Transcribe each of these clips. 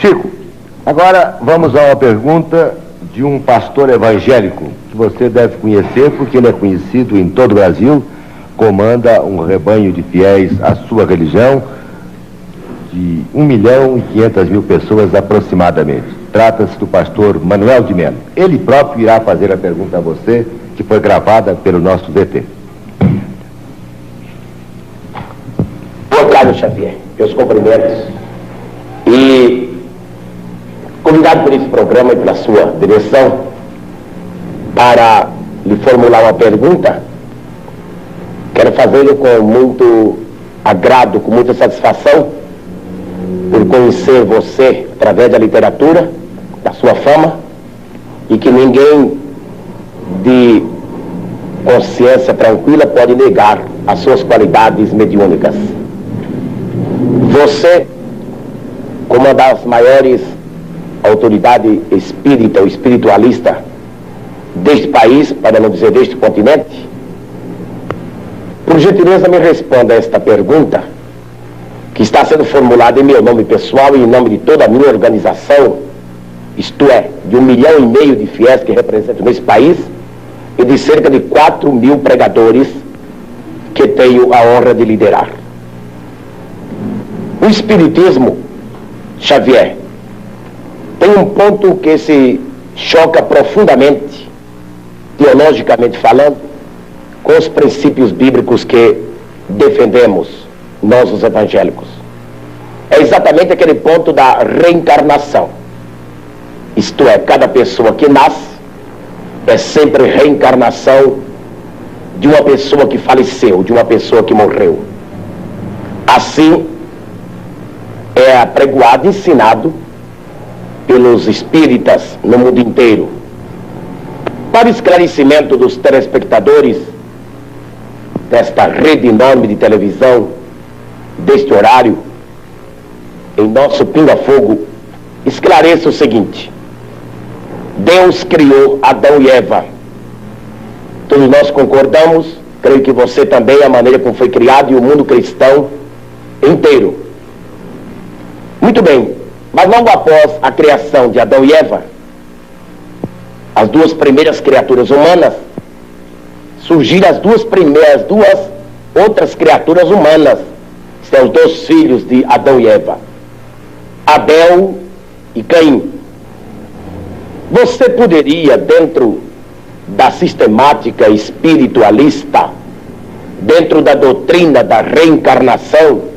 Chico, agora vamos a uma pergunta de um pastor evangélico que você deve conhecer porque ele é conhecido em todo o Brasil, comanda um rebanho de fiéis à sua religião de 1.500.000 pessoas aproximadamente. Trata-se do pastor Manuel de Melo. Ele próprio irá fazer a pergunta a você, que foi gravada pelo nosso VT. Boa tarde, Xavier. Meus cumprimentos. E convidado por esse programa e pela sua direção para lhe formular uma pergunta, quero fazê-lo com muito agrado, com muita satisfação, por conhecer você através da literatura, da sua fama, e que ninguém de consciência tranquila pode negar as suas qualidades mediúnicas. Você, como uma das maiores autoridades espírita ou espiritualista deste país, para não dizer deste continente, por gentileza me responda a esta pergunta, que está sendo formulada em meu nome pessoal e em nome de toda a minha organização, isto é, de 1,5 milhão de fiéis que representam nesse país e de cerca de 4.000 pregadores que tenho a honra de liderar. O Espiritismo, Xavier, tem um ponto que se choca profundamente, teologicamente falando, com os princípios bíblicos que defendemos nós, os evangélicos. É exatamente aquele ponto da reencarnação. Isto é, cada pessoa que nasce é sempre reencarnação de uma pessoa que faleceu, de uma pessoa que morreu. Assim é apregoado, ensinado pelos espíritas no mundo inteiro. Para esclarecimento dos telespectadores desta rede enorme de televisão, deste horário, em nosso pinga-fogo, esclareça o seguinte: Deus criou Adão e Eva. Todos nós concordamos, creio que você também, a maneira como foi criado e o mundo cristão inteiro. Muito bem, mas logo após a criação de Adão e Eva, as duas primeiras criaturas humanas, surgiram as duas outras criaturas humanas, são os dois filhos de Adão e Eva, Abel e Caim. Você poderia, dentro da sistemática espiritualista, dentro da doutrina da reencarnação,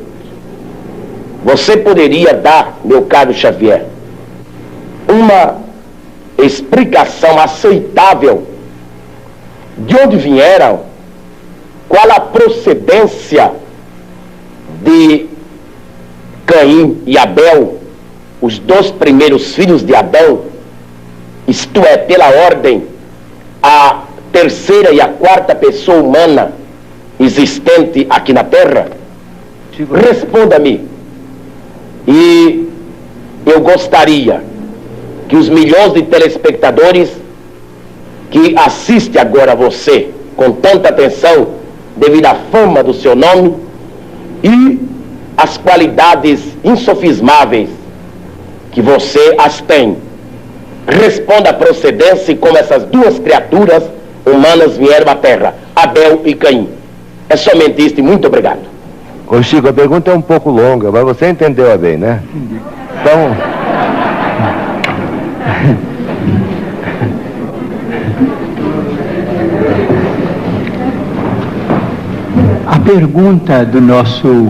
você poderia dar, meu caro Xavier, uma explicação aceitável de onde vieram, qual a procedência de Caim e Abel, os dois primeiros filhos de Adão, isto é, pela ordem, a terceira e a quarta pessoa humana existente aqui na Terra? Responda-me. E eu gostaria que os milhões de telespectadores que assistem agora a você com tanta atenção, devido à fama do seu nome e às qualidades insofismáveis que você as tem, responda a procedência e como essas duas criaturas humanas vieram à Terra, Abel e Caim. É somente isto e muito obrigado. Ô Chico, a pergunta é um pouco longa, mas você entendeu bem, né? Então... A pergunta do nosso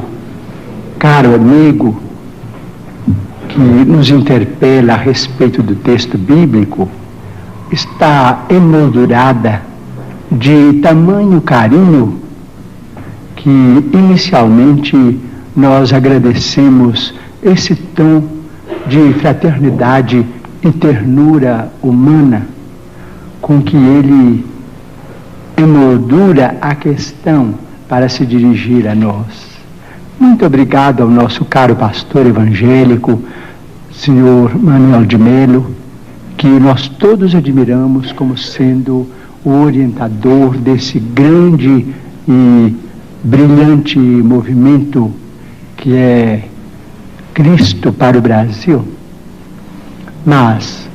caro amigo, que nos interpela a respeito do texto bíblico, está emoldurada de tamanho carinho que inicialmente nós agradecemos esse tom de fraternidade e ternura humana com que ele emoldura a questão para se dirigir a nós. Muito obrigado ao nosso caro pastor evangélico, senhor Manuel de Melo, que nós todos admiramos como sendo o orientador desse grande e brilhante movimento que é Cristo para o Brasil. mas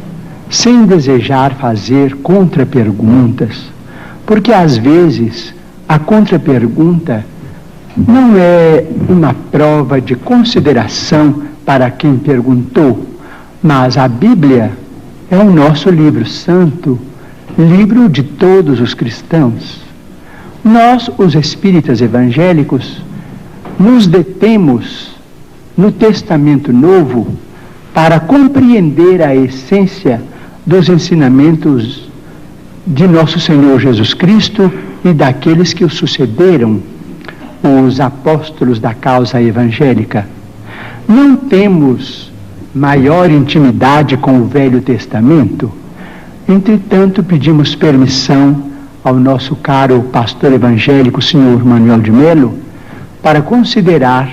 sem desejar fazer contra-perguntas, porque às vezes a contra-pergunta não é uma prova de consideração para quem perguntou, mas a Bíblia é o nosso livro santo, livro de todos os cristãos. Nós, os espíritas evangélicos, nos detemos no Testamento Novo para compreender a essência dos ensinamentos de nosso Senhor Jesus Cristo e daqueles que o sucederam, os apóstolos da causa evangélica. Não temos maior intimidade com o Velho Testamento, entretanto pedimos permissão ao nosso caro pastor evangélico, senhor Manuel de Melo, para considerar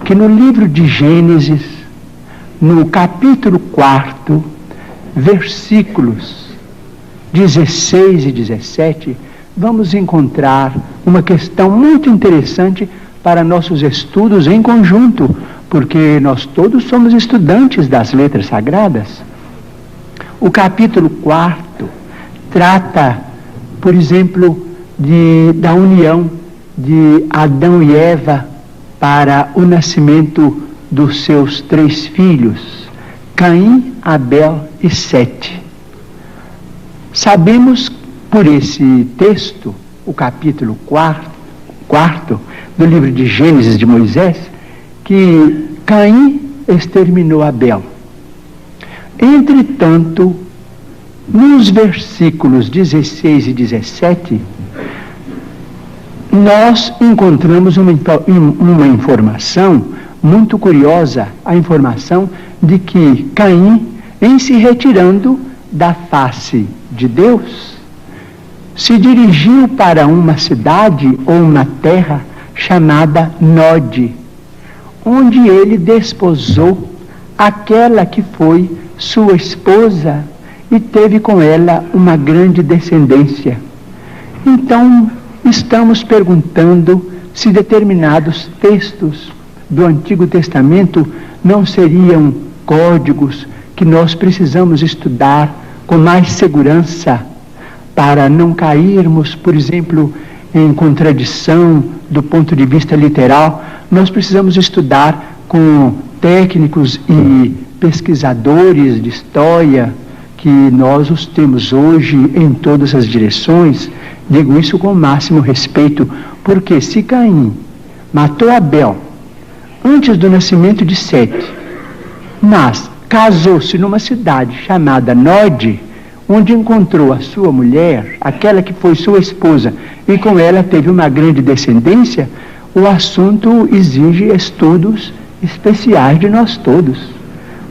que no livro de Gênesis, no capítulo 4, versículos 16 e 17, vamos encontrar uma questão muito interessante para nossos estudos em conjunto, porque nós todos somos estudantes das letras sagradas. O capítulo 4 trata, por exemplo, da união de Adão e Eva para o nascimento dos seus 3 filhos, Caim, Abel e Sete. Sabemos por esse texto, o capítulo 4 do livro de Gênesis de Moisés, que Caim exterminou Abel. Entretanto, nos versículos 16 e 17, nós encontramos uma informação muito curiosa, a informação de que Caim, em se retirando da face de Deus, se dirigiu para uma cidade ou uma terra chamada Nod, onde ele desposou aquela que foi sua esposa e teve com ela uma grande descendência. Então, estamos perguntando se determinados textos do Antigo Testamento não seriam códigos que nós precisamos estudar com mais segurança para não cairmos, por exemplo, em contradição do ponto de vista literal. Nós precisamos estudar com técnicos e pesquisadores de história, que nós os temos hoje em todas as direções. Digo isso com o máximo respeito, porque se Caim matou Abel antes do nascimento de Sete, mas casou-se numa cidade chamada Nod, onde encontrou a sua mulher, aquela que foi sua esposa, e com ela teve uma grande descendência, o assunto exige estudos especiais de nós todos,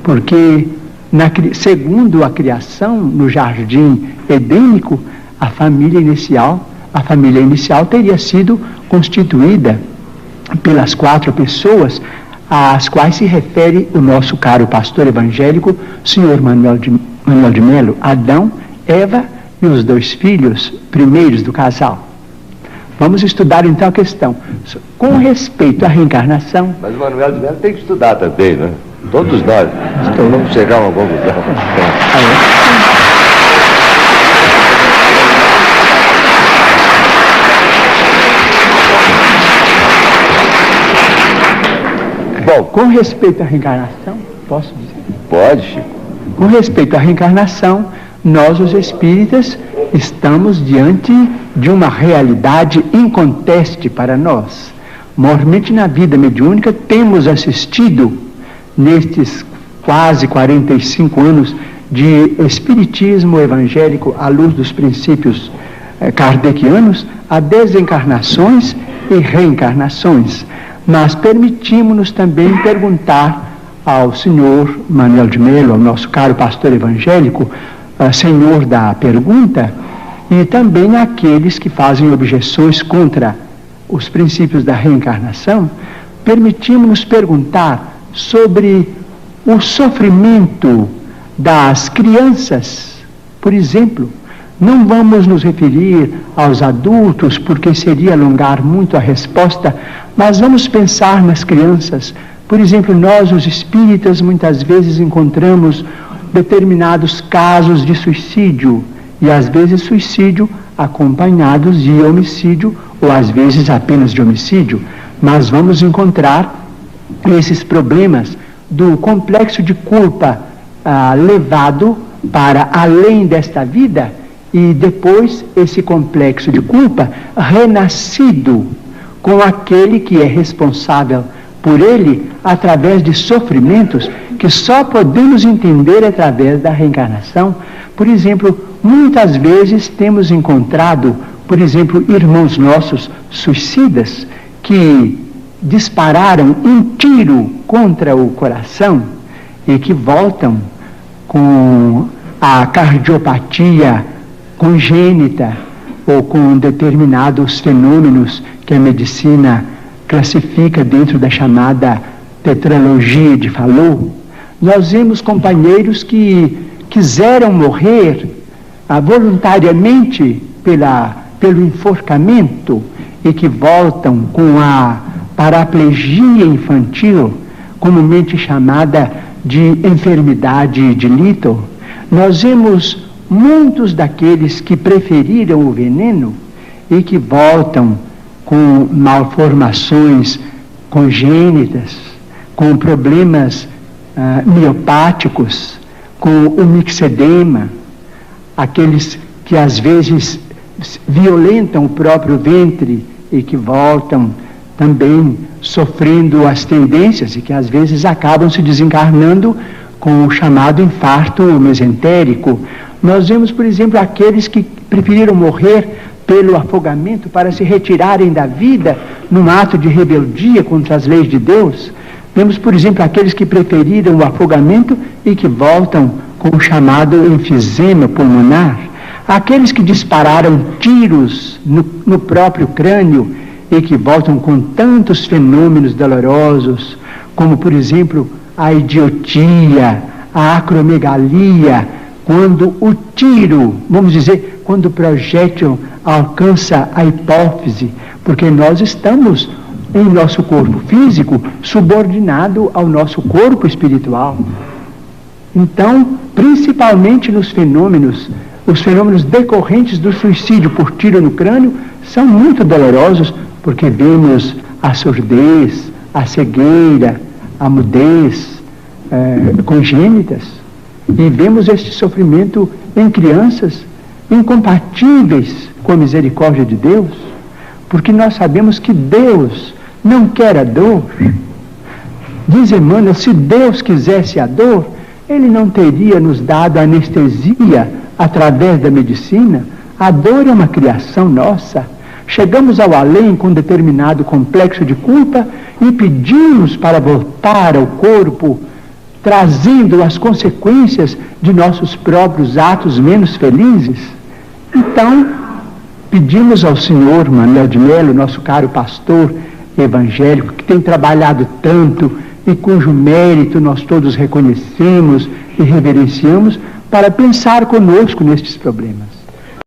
porque segundo a criação no jardim edênico, a família inicial teria sido constituída pelas 4 pessoas às quais se refere o nosso caro pastor evangélico, senhor Manuel de Melo: Adão, Eva e os 2 filhos primeiros do casal. Vamos estudar então a questão com respeito à reencarnação. Mas o Manuel de Melo tem que estudar também, né? Todos nós. Então vamos chegar a uma conclusão. Bom, com respeito à reencarnação, posso dizer? Pode, Chico. Com respeito à reencarnação, nós, os espíritas, estamos diante de uma realidade inconteste para nós. Mormente na vida mediúnica, temos assistido, nestes quase 45 anos de espiritismo evangélico à luz dos princípios kardecianos, a desencarnações e reencarnações. Mas permitimos-nos também perguntar ao senhor Manuel de Melo, ao nosso caro pastor evangélico, senhor da pergunta, e também àqueles que fazem objeções contra os princípios da reencarnação, permitimos-nos perguntar sobre o sofrimento das crianças, por exemplo. Não vamos nos referir aos adultos, porque seria alongar muito a resposta, mas vamos pensar nas crianças. Por exemplo, nós, os espíritas, muitas vezes encontramos determinados casos de suicídio, e às vezes suicídio acompanhados de homicídio, ou às vezes apenas de homicídio. Mas vamos encontrar esses problemas do complexo de culpa levado para além desta vida, e depois esse complexo de culpa renascido com aquele que é responsável por ele através de sofrimentos que só podemos entender através da reencarnação. Por exemplo, muitas vezes temos encontrado, por exemplo, irmãos nossos suicidas que dispararam um tiro contra o coração e que voltam com a cardiopatia congênita ou com determinados fenômenos que a medicina classifica dentro da chamada tetralogia de Fallot. Nós vemos companheiros que quiseram morrer voluntariamente pelo enforcamento e que voltam com a paraplegia infantil, comumente chamada de enfermidade de Little. Nós vemos muitos daqueles que preferiram o veneno e que voltam com malformações congênitas, com problemas miopáticos, com o mixedema, aqueles que às vezes violentam o próprio ventre e que voltam também sofrendo as tendências e que às vezes acabam se desencarnando com o chamado infarto mesentérico. Nós vemos, por exemplo, aqueles que preferiram morrer pelo afogamento para se retirarem da vida num ato de rebeldia contra as leis de Deus. Vemos, por exemplo, aqueles que preferiram o afogamento e que voltam com o chamado enfisema pulmonar. Aqueles que dispararam tiros no próprio crânio e que voltam com tantos fenômenos dolorosos, como, por exemplo, a idiotia, a acromegalia, quando o tiro, vamos dizer, quando o projétil alcança a hipófise, porque nós estamos em nosso corpo físico subordinado ao nosso corpo espiritual. Então, principalmente nos fenômenos, os fenômenos decorrentes do suicídio por tiro no crânio são muito dolorosos, porque vemos a surdez, a cegueira, a mudez congênitas, e vemos este sofrimento em crianças incompatíveis com a misericórdia de Deus, porque nós sabemos que Deus não quer a dor. Diz Emmanuel, se Deus quisesse a dor, Ele não teria nos dado anestesia através da medicina. A dor é uma criação nossa. Chegamos ao além com determinado complexo de culpa e pedimos para voltar ao corpo, trazendo as consequências de nossos próprios atos menos felizes. Então, pedimos ao Senhor Manuel de Melo, nosso caro pastor evangélico, que tem trabalhado tanto e cujo mérito nós todos reconhecemos e reverenciamos, para pensar conosco nestes problemas.